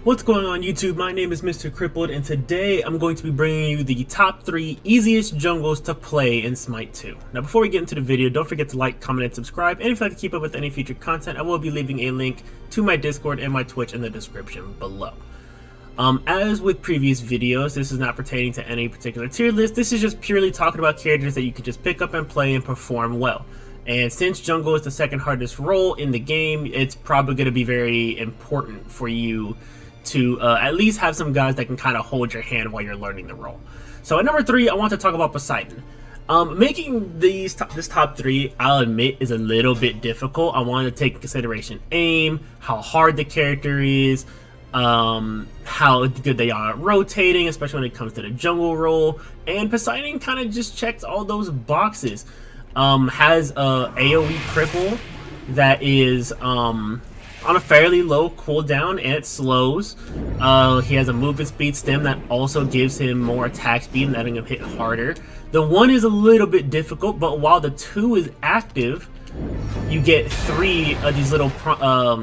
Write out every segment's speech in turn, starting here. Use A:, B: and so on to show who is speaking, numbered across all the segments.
A: What's going on YouTube? My name is Mr. Crippled, and today I'm going to be bringing you the top 3 easiest jungles to play in Smite 2. Now before we get into the video, don't forget to like, comment, and subscribe, and if you'd like to keep up with any future content, I will be leaving a link to my Discord and my Twitch in the description below. As with previous videos, this is not pertaining to any particular tier list. This is just purely talking about characters that you can just pick up and play and perform well. And since jungle is the second hardest role in the game, it's probably going to be very important for you to at least have some guys that can kind of hold your hand while you're learning the role. So at number 3, I want to talk about Poseidon. Making this top 3, I'll admit, is a little bit difficult. I want to take into consideration aim, how hard the character is, how good they are at rotating, especially when it comes to the jungle role. And Poseidon kind of just checks all those boxes. Has a AoE cripple that is on a fairly low cooldown, and it slows. He has a movement speed stem that also gives him more attack speed and letting him hit harder. The 1 is a little bit difficult, but while the 2 is active, you get 3 of these little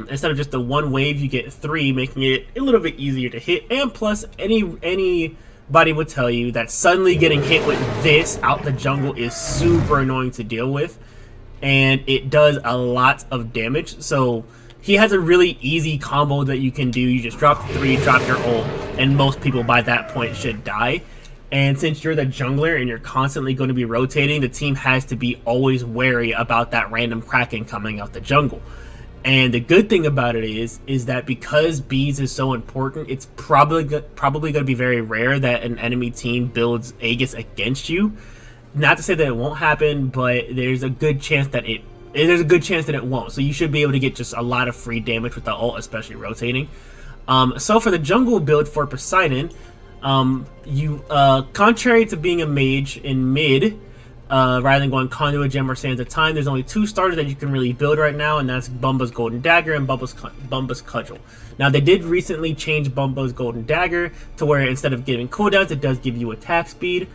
A: instead of just the 1 wave, you get 3, making it a little bit easier to hit. And plus, anybody would tell you that suddenly getting hit with this out the jungle is super annoying to deal with, and it does a lot of damage. So he has a really easy combo that you can do. You just drop 3, drop your ult, and most people by that point should die. And since you're the jungler and you're constantly going to be rotating, the team has to be always wary about that random Kraken coming out the jungle. And the good thing about it is that because bees is so important, it's probably going to be very rare that an enemy team builds Aegis against you. Not to say that it won't happen, but there's a good chance that it won't. So you should be able to get just a lot of free damage with the ult, especially rotating. So for the jungle build for Poseidon, contrary to being a mage in mid, rather than going Conduit, Gem, or Sands at a time, there's only 2 starters that you can really build right now, and that's Bumba's Golden Dagger and Bumba's Cudgel. Now, they did recently change Bumba's Golden Dagger to where instead of giving cooldowns, it does give you attack speed,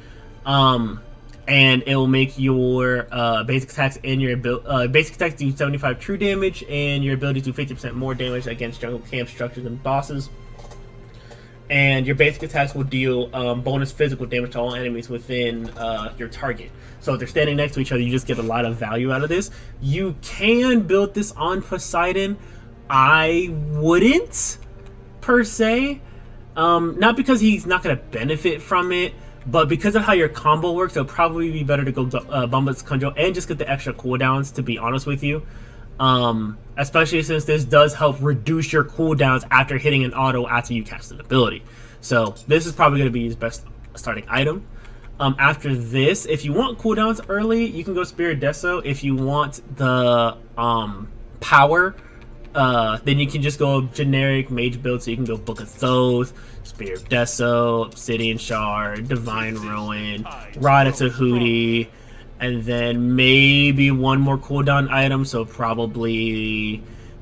A: and it will make your basic attacks and your basic attacks do 75 true damage, and your abilities do 50% more damage against jungle camp structures and bosses. And your basic attacks will deal bonus physical damage to all enemies within your target. So if they're standing next to each other, you just get a lot of value out of this. You can build this on Poseidon. I wouldn't, per se. Not because he's not going to benefit from it, but because of how your combo works, it'll probably be better to go Bumba's Cudgel and just get the extra cooldowns, to be honest with you. Especially since this does help reduce your cooldowns after hitting an auto after you cast an ability. So this is probably going to be his best starting item. After this, if you want cooldowns early, you can go Spirit Deso. If you want the power, then you can just go generic mage build. So you can go Book of Thoth, Spirit Deso, Obsidian Shard, Divine Ruin, Rod of Tahuti, and then maybe 1 more cooldown item, so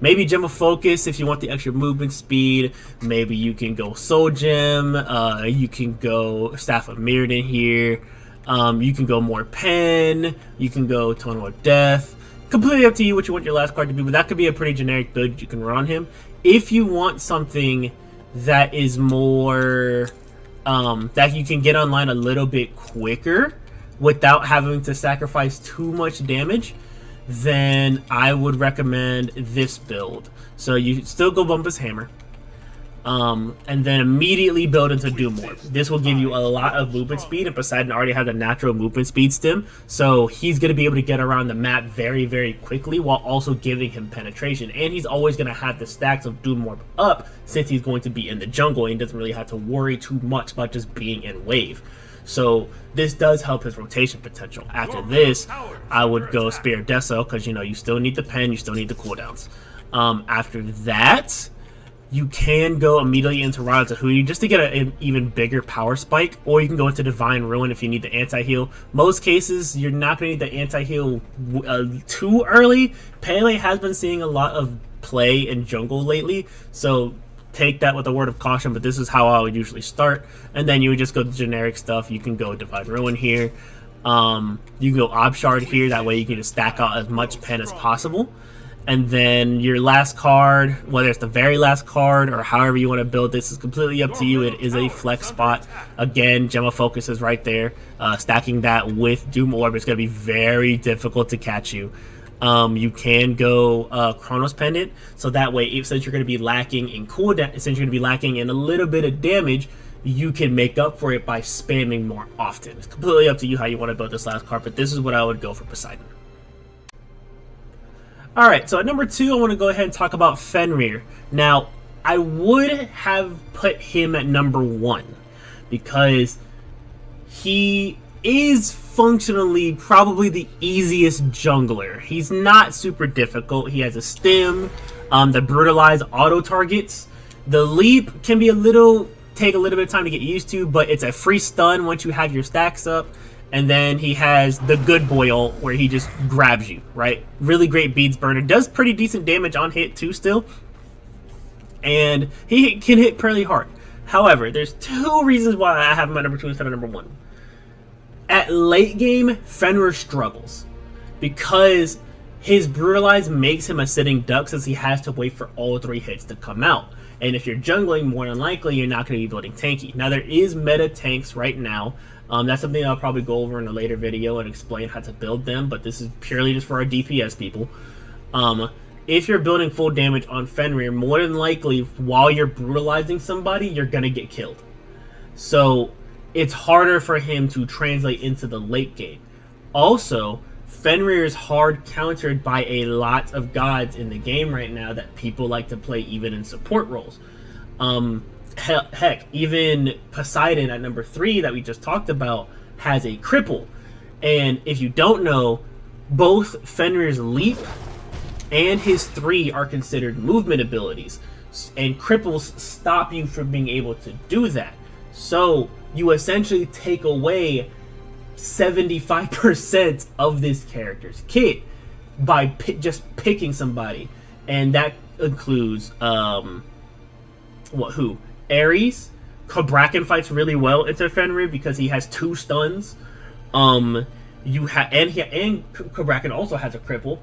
A: maybe Gem of Focus if you want the extra movement speed. Maybe you can go Soul Gem, you can go Staff of Mirrodin here, you can go more Pen, you can go Totem of Death. Completely up to you what you want your last card to be, but that could be a pretty generic build you can run on him. If you want something that is more, that you can get online a little bit quicker, without having to sacrifice too much damage, then I would recommend this build. So you still go Bumba's Hammer, and then immediately build into Doom Orb. This will give you a lot of movement speed, and Poseidon already has a natural movement speed stem, so he's going to be able to get around the map very, very quickly while also giving him penetration. And he's always going to have the stacks of Doom Orb up since he's going to be in the jungle, and he doesn't really have to worry too much about just being in wave. So this does help his rotation potential. After this, I would go Spirit Deso because, you know, you still need the pen, you still need the cooldowns. After that, you can go immediately into Rod of Tahuti just to get an even bigger power spike, or you can go into Divine Ruin if you need the anti-heal. Most cases, you're not going to need the anti-heal too early. Pele has been seeing a lot of play in jungle lately, so take that with a word of caution, but this is how I would usually start. And then you would just go to generic stuff. You can go Divine Ruin here. You can go Ob Shard here. That way you can just stack out as much pen as possible. And then your last card, whether it's the very last card or however you want to build this, is completely up to you. It is a flex spot. Again, Gem of Focus is right there. Stacking that with Doom Orb is going to be very difficult to catch you. You can go Chronos Pendant, so that way, since you're going to be lacking in cooldown, since you're going to be lacking in a little bit of damage, you can make up for it by spamming more often. It's completely up to you how you want to build this last card, but this is what I would go for Poseidon. Alright, so at number 2, I want to go ahead and talk about Fenrir. Now, I would have put him at number 1 because he is functionally probably the easiest jungler. He's not super difficult. He has a stem, the brutalize auto targets. The leap can be take a little bit of time to get used to, but it's a free stun once you have your stacks up. And then he has the good boy ult where he just grabs you, right? Really great beads burner. Does pretty decent damage on hit too still. And he can hit pretty hard. However, there's 2 reasons why I have him at number 2 instead of number 1. At late game, Fenrir struggles because his brutalize makes him a sitting duck since he has to wait for all 3 hits to come out. And if you're jungling, more than likely, you're not going to be building tanky. Now, there is meta tanks right now. That's something I'll probably go over in a later video and explain how to build them, but this is purely just for our DPS people. If you're building full damage on Fenrir, more than likely, while you're brutalizing somebody, you're going to get killed. So, it's harder for him to translate into the late game. Also, Fenrir is hard countered by a lot of gods in the game right now that people like to play even in support roles. Heck, even Poseidon at number 3 that we just talked about has a cripple. And if you don't know, both Fenrir's leap and his 3 are considered movement abilities. And cripples stop you from being able to do that. So you essentially take away 75% of this character's kit by just picking somebody. And that includes, who? Ares. Kraken fights really well into Fenrir because he has 2 stuns. And Kraken also has a cripple.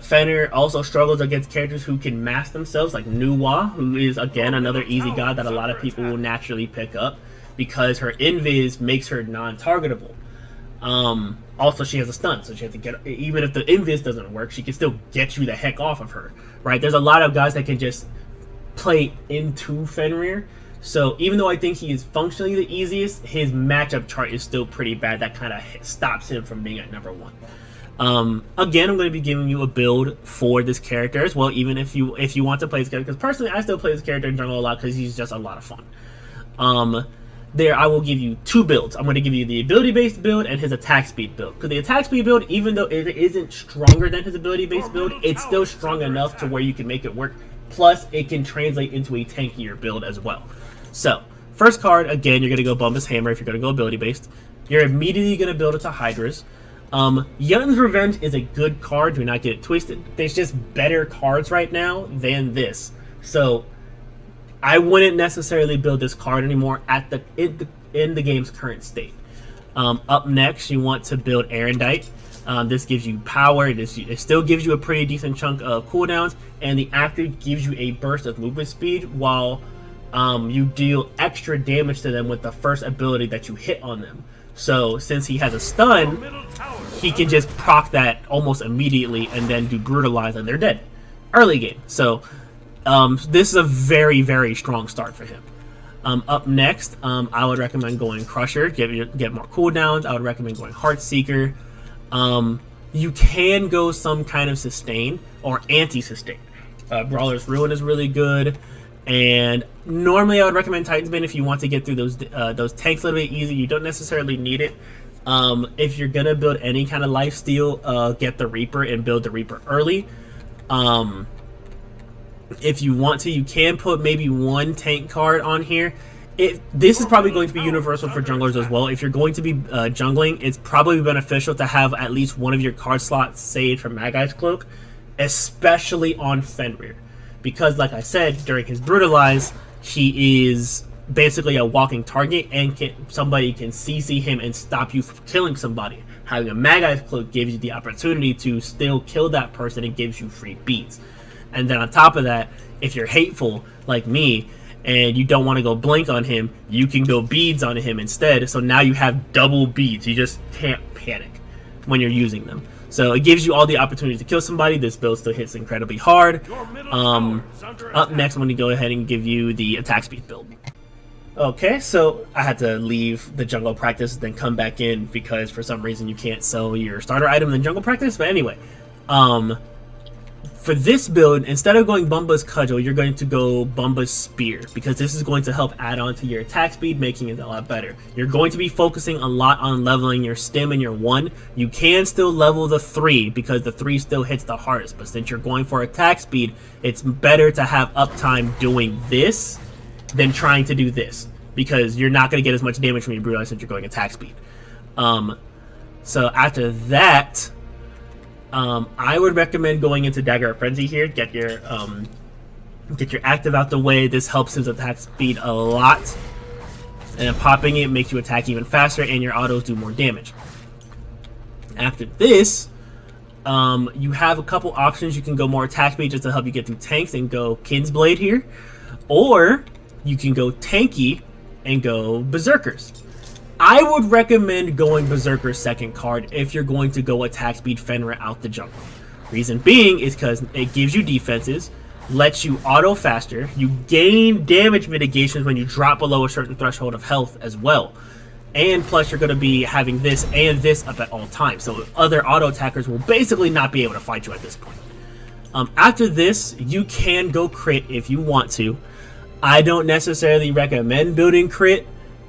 A: Fenrir also struggles against characters who can mask themselves, like Nuwa, who is again another easy god that a lot of people will naturally pick up because her invis makes her non-targetable. Also, she has a stun, so she has to get, even if the invis doesn't work, she can still get you the heck off of her, right? There's a lot of guys that can just play into Fenrir. So even though I think he is functionally the easiest, his matchup chart is still pretty bad. That kind of stops him from being at number 1. Again, I'm going to be giving you a build for this character as well, even if you want to play this character, because personally I still play this character in jungle a lot because he's just a lot of fun. There, I will give you 2 builds. I'm going to give you the ability-based build and his attack speed build. Because the attack speed build, even though it isn't stronger than his ability-based build, it's still strong enough to where you can make it work. Plus, it can translate into a tankier build as well. So, first card, again, you're going to go Bumbus Hammer if you're going to go ability-based. You're immediately going to build it to Hydras. Yun's Revenge is a good card, do not get it twisted. There's just better cards right now than this. So, I wouldn't necessarily build this card anymore in the game's current state. Up next, you want to build Erendite. This gives you power. It still gives you a pretty decent chunk of cooldowns, and the active gives you a burst of movement speed while you deal extra damage to them with the first ability that you hit on them. So since he has a stun, he can just proc that almost immediately and then do brutalize and they're dead early game. So this is a very, very strong start for him. Up next, I would recommend going Crusher, get more cooldowns. I would recommend going Heartseeker. You can go some kind of sustain or anti-sustain. Brawler's Ruin is really good. And normally I would recommend Titan's Bane if you want to get through those tanks a little bit easy. You don't necessarily need it. If you're going to build any kind of lifesteal, get the Reaper and build the Reaper early. If you want to, you can put maybe 1 tank card on here. This is probably going to be universal for junglers as well. If you're going to be jungling, it's probably beneficial to have at least one of your card slots saved for Magai's Cloak, especially on Fenrir. Because, like I said, during his Brutalize, he is basically a walking target, and somebody can CC him and stop you from killing somebody. Having a Magi Cloak gives you the opportunity to still kill that person and gives you free beats. And then on top of that, if you're hateful like me and you don't want to go blink on him, you can go beads on him instead. So now you have double beads. You just can't panic when you're using them. So it gives you all the opportunities to kill somebody. This build still hits incredibly hard. Up next, I'm going to go ahead and give you the attack speed build. Okay, so I had to leave the jungle practice, then come back in because for some reason you can't sell your starter item in jungle practice. But anyway, for this build, instead of going Bumba's Cudgel, you're going to go Bumba's Spear, because this is going to help add on to your attack speed, making it a lot better. You're going to be focusing a lot on leveling your stim and your 1. You can still level the 3, because the 3 still hits the hardest, but since you're going for attack speed, it's better to have uptime doing this than trying to do this, because you're not going to get as much damage from your Brutalize since you're going attack speed. So after that, I would recommend going into Dagger of Frenzy here. Get your active out the way. This helps his attack speed a lot, and then popping it makes you attack even faster, and your autos do more damage. After this, you have a couple options. You can go more attack speed just to help you get through tanks and go Kin's Blade here, or you can go tanky and go Berserkers. I would recommend going Berserker second card if you're going to go attack speed Fenrir out the jungle. Reason being is because it gives you defenses, lets you auto faster, you gain damage mitigations when you drop below a certain threshold of health as well. And plus you're going to be having this and this up at all times, so other auto attackers will basically not be able to fight you at this point. After this, you can go crit if you want to. I don't necessarily recommend building crit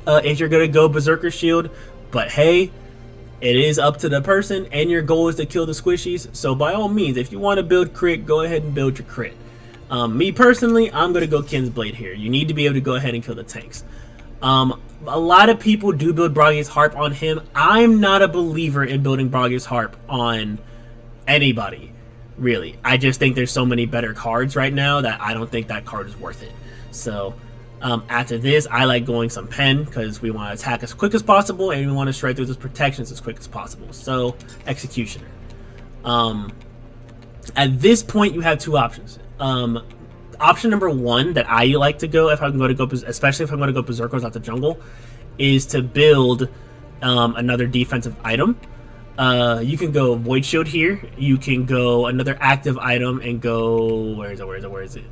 A: if you're going to go Berserker Shield, but hey, it is up to the person, and your goal is to kill the squishies, so by all means, if you want to build crit, go ahead and build your crit. Me personally, I'm going to go Kin's Blade here. You need to be able to go ahead and kill the tanks. A lot of people do build Broggy's Harp on him. I'm not a believer in building Broggy's Harp on anybody, really. I just think there's so many better cards right now that I don't think that card is worth it. So after this, I like going some Pen, because we want to attack as quick as possible and we want to shred through those protections as quick as possible. So Executioner. At this point, you have two options. Option number one that I like to go, if I'm going to go, especially if I'm going to go Berserkers out the jungle, is to build another defensive item. You can go Void Shield here. You can go another active item and go, where is it?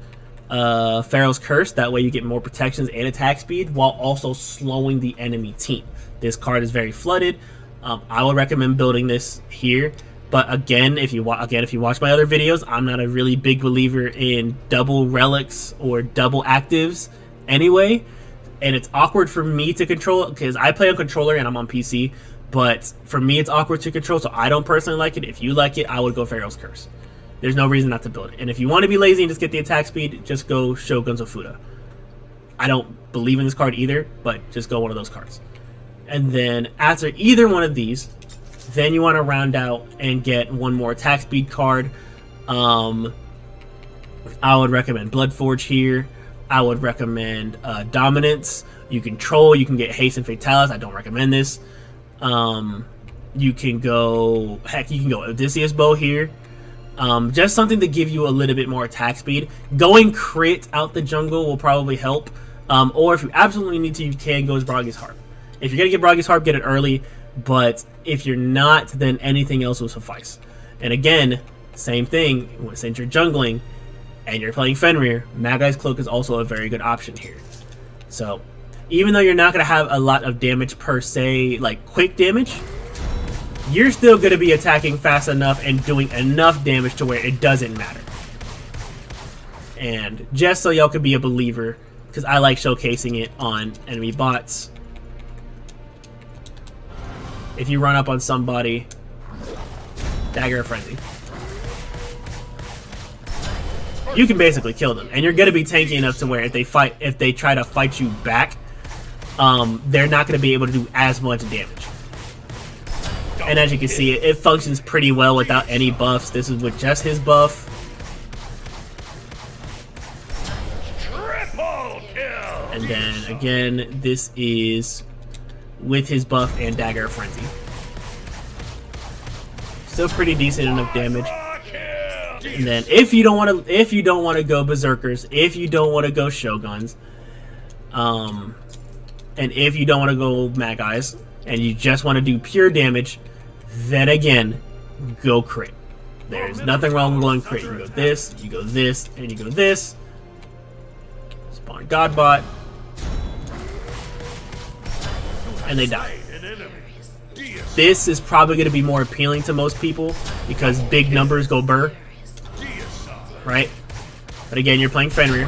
A: Pharaoh's Curse. That way you get more protections and attack speed while also slowing the enemy team. This card is very flooded. I would recommend building this here. But again, if you watch my other videos, I'm not a really big believer in double relics or double actives anyway. And it's awkward for me to control because I play on controller and I'm on PC. But for me, it's awkward to control, so I don't personally like it. If you like it, I would go Pharaoh's Curse. There's no reason not to build it. And if you want to be lazy and just get the attack speed, just go Shogun's Ofuda. I don't believe in this card either, but just go one of those cards. And then after either one of these, then you want to round out and get one more attack speed card. I would recommend Bloodforge here. I would recommend Dominance. You can Troll, you can get Haste and Fatalis. I don't recommend this. You can go Odysseus Bow here. Just something to give you a little bit more attack speed. Going crit out the jungle will probably help. Or if you absolutely need to, you can go as Broggy's Harp. If you're going to get Broggy's Harp, get it early. But if you're not, then anything else will suffice. And again, same thing. Since you're jungling and you're playing Fenrir, Magi's Cloak is also a very good option here. So even though you're not going to have a lot of damage per se, like quick damage, you're still going to be attacking fast enough and doing enough damage to where it doesn't matter. And just so y'all could be a believer, because I like showcasing it on enemy bots, if you run up on somebody, Dagger of Frenzy, you can basically kill them. And you're going to be tanky enough to where if they try to fight you back, they're not going to be able to do as much damage. And as you can see, it functions pretty well without any buffs. This is with just his buff. And then again, this is with his buff and Dagger of Frenzy. Still pretty decent enough damage. And then if you don't want to go berserkers, if you don't want to go shoguns, and if you don't want to go magis, and you just want to do pure damage, then again, go crit. There's nothing wrong with going crit. You go this, and you go this. Spawn Godbot. And they die. This is probably going to be more appealing to most people because big numbers go burr. Right? But again, you're playing Fenrir.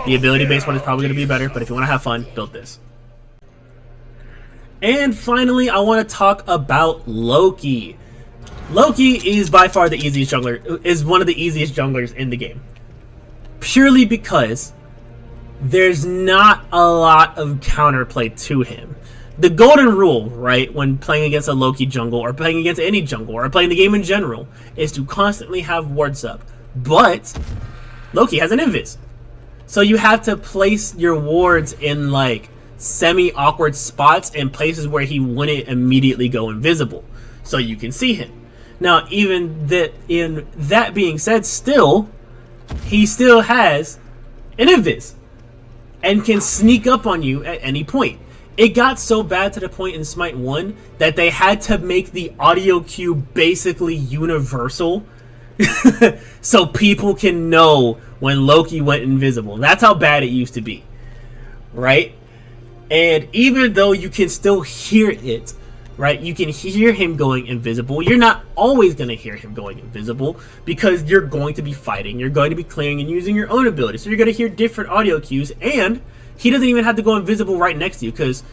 A: The ability-based one is probably going to be better, but if you want to have fun, build this. And finally, I want to talk about Loki. Loki is by far the easiest jungler, is one of the easiest junglers in the game. Purely because there's not a lot of counterplay to him. The golden rule, right, when playing against a Loki jungle, or playing against any jungle, or playing the game in general, is to constantly have wards up. But Loki has an invis. So you have to place your wards in, like, semi-awkward spots and places where he wouldn't immediately go invisible. So you can see him. Now, even that, in that being said, he still has an invis. And can sneak up on you at any point. It got so bad to the point in Smite 1 that they had to make the audio cue basically universal so people can know when Loki went invisible. That's how bad it used to be, right? And even though you can still hear it, right, you can hear him going invisible, you're not always going to hear him going invisible because you're going to be fighting, you're going to be clearing and using your own abilities, so you're going to hear different audio cues, and he doesn't even have to go invisible right next to you, because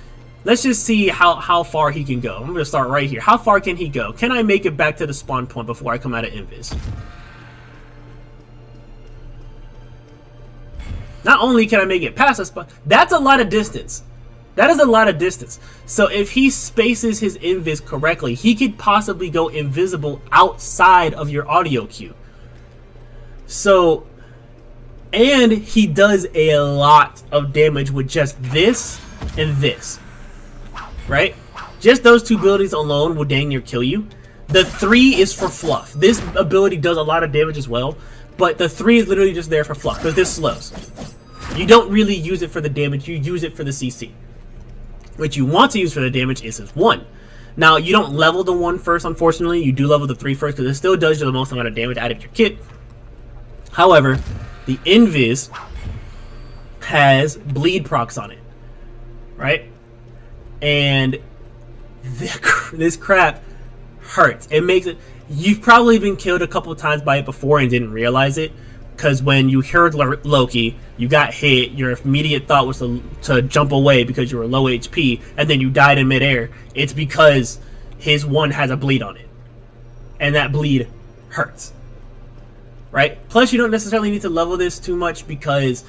A: let's just see how far he can go. I'm going to start right here. How far can he go? Can I make it back to the spawn point before I come out of invis? Not only can I make it past the spawn, that's a lot of distance. That is a lot of distance. So if he spaces his invis correctly, he could possibly go invisible outside of your audio cue. So, and he does a lot of damage with just this and this, right? Just those two abilities alone will dang near kill you. The 3 is for fluff. This ability does a lot of damage as well, but the 3 is literally just there for fluff because this slows. You don't really use it for the damage, you use it for the CC. What you want to use for the damage is his 1. Now, you don't level the 1 first, unfortunately. You do level the 3 first because it still does you the most amount of damage out of your kit. However, the invis has bleed procs on it, right? And this crap hurts. It makes it. You've probably been killed a couple of times by it before and didn't realize it, because when you heard Loki, you got hit. Your immediate thought was to jump away because you were low HP, and then you died in midair. It's because his 1 has a bleed on it, and that bleed hurts. Right? Plus, you don't necessarily need to level this too much because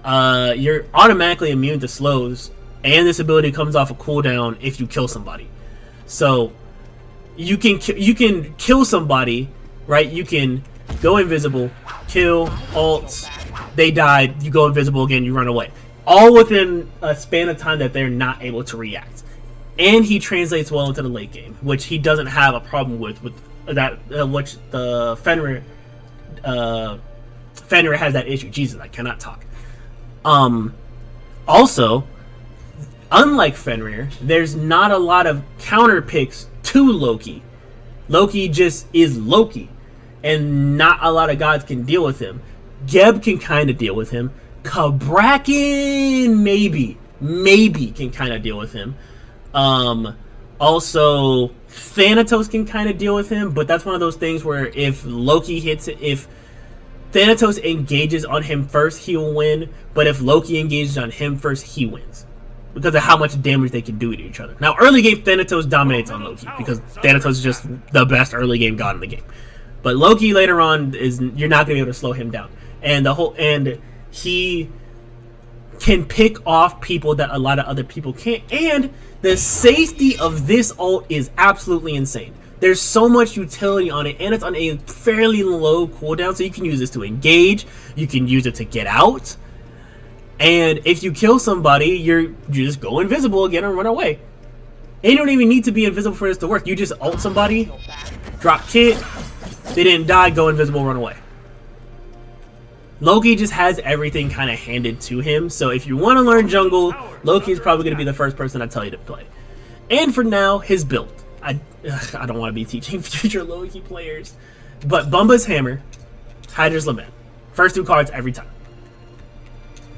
A: you're automatically immune to slows, and this ability comes off a cooldown if you kill somebody. So you can kill somebody, right? You can go invisible, kill, ult, they died, you go invisible again, you run away. All within a span of time that they're not able to react. And he translates well into the late game, which he doesn't have a problem with that, which the Fenrir has that issue. Jesus, I cannot talk. Also, unlike Fenrir, there's not a lot of counter picks to Loki. Loki just is Loki, and not a lot of gods can deal with him. Geb can kind of deal with him. Kabrakan maybe can kind of deal with him. Also, Thanatos can kind of deal with him, but that's one of those things where if Loki hits it, if Thanatos engages on him first, he'll win, but if Loki engages on him first, he wins. Because of how much damage they can do to each other. Now, early game, Thanatos dominates on Loki, because Thanatos is just the best early game god in the game. But Loki later on, you're not going to be able to slow him down. And he can pick off people that a lot of other people can't. And the safety of this ult is absolutely insane. There's so much utility on it, and it's on a fairly low cooldown, so you can use this to engage, you can use it to get out, and if you kill somebody, you just go invisible again and run away. And you don't even need to be invisible for this to work. You just ult somebody, Drop kit. They didn't die. Go invisible. Run away. Loki just has everything kind of handed to him. So if you want to learn jungle, Loki is probably going to be the first person I tell you to play. And for now, his build. I don't want to be teaching future Loki players. But Bumba's Hammer, Hydra's Lament. First 2 cards every time.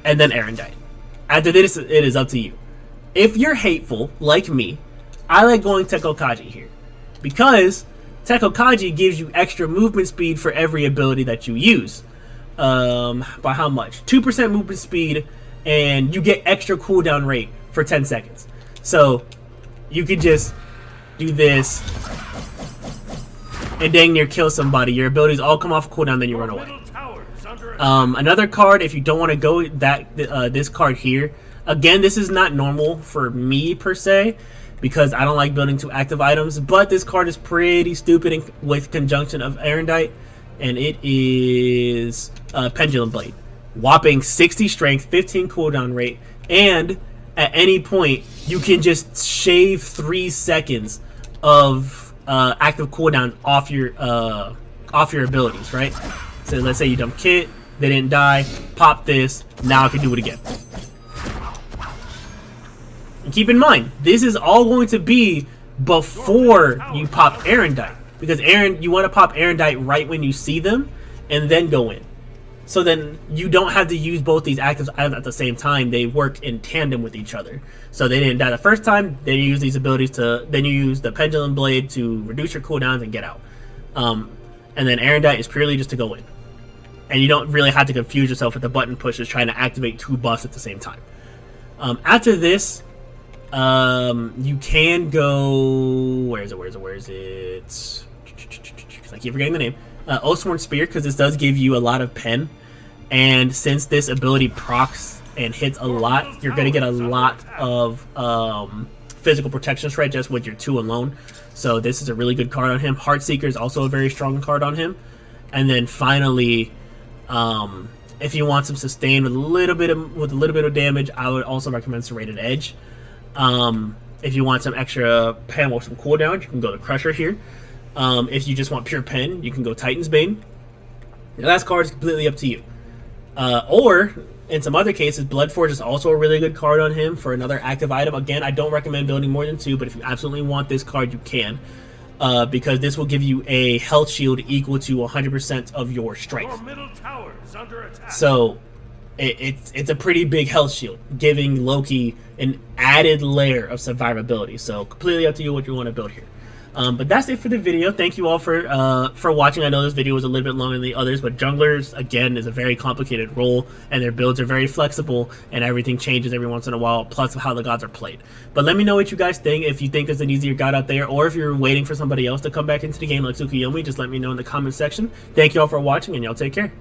A: And then Erendite. After this, it is up to you. If you're hateful, like me, I like going Tekokaji here. Because Tekokaji gives you extra movement speed for every ability that you use. By how much? 2% movement speed, and you get extra cooldown rate for 10 seconds. So, you could just do this and dang near kill somebody. Your abilities all come off cooldown, then you run away. Another card, if you don't want to go this card here, again, this is not normal for me per se, because I don't like building 2 active items, but this card is pretty stupid with conjunction of Erendite, and it is Pendulum Blade. Whopping 60 strength, 15 cooldown rate, and at any point, you can just shave 3 seconds of active cooldown off your abilities, right? So let's say you dump kit, they didn't die, pop this, now I can do it again. And keep in mind, this is all going to be before you pop Erendite, because you want to pop Erendite right when you see them, and then go in. So then you don't have to use both these active items at the same time. They work in tandem with each other. So they didn't die the first time, then you use these abilities then you use the Pendulum Blade to reduce your cooldowns and get out. And then Erendite is purely just to go in. And you don't really have to confuse yourself with the button pushes trying to activate 2 buffs at the same time. After this, you can go... Where is it? I keep forgetting the name. Oathsworn Spear, because this does give you a lot of pen, and since this ability procs and hits a lot, you're going to get a lot of physical protection straight just with your 2 alone. So this is a really good card on him. Heartseeker is also a very strong card on him. And then finally, if you want some sustain with a little bit of damage, I would also recommend Serrated Edge. If you want some extra pen with some cooldown, you can go to Crusher here. If you just want pure pen, you can go Titan's Bane. The last card is completely up to you. Or, in some other cases, Bloodforge is also a really good card on him for another active item. Again, I don't recommend building more than 2, but if you absolutely want this card, you can. Because this will give you a health shield equal to 100% of your strength. Your middle tower is under attack. So, it's a pretty big health shield, giving Loki an added layer of survivability. So, completely up to you what you want to build here. But that's it for the video. Thank you all for watching. I know this video was a little bit longer than the others, but junglers, again, is a very complicated role, and their builds are very flexible, and everything changes every once in a while, plus how the gods are played. But let me know what you guys think. If you think there's an easier god out there, or if you're waiting for somebody else to come back into the game like Tsukuyomi, just let me know in the comment section. Thank you all for watching, and y'all take care.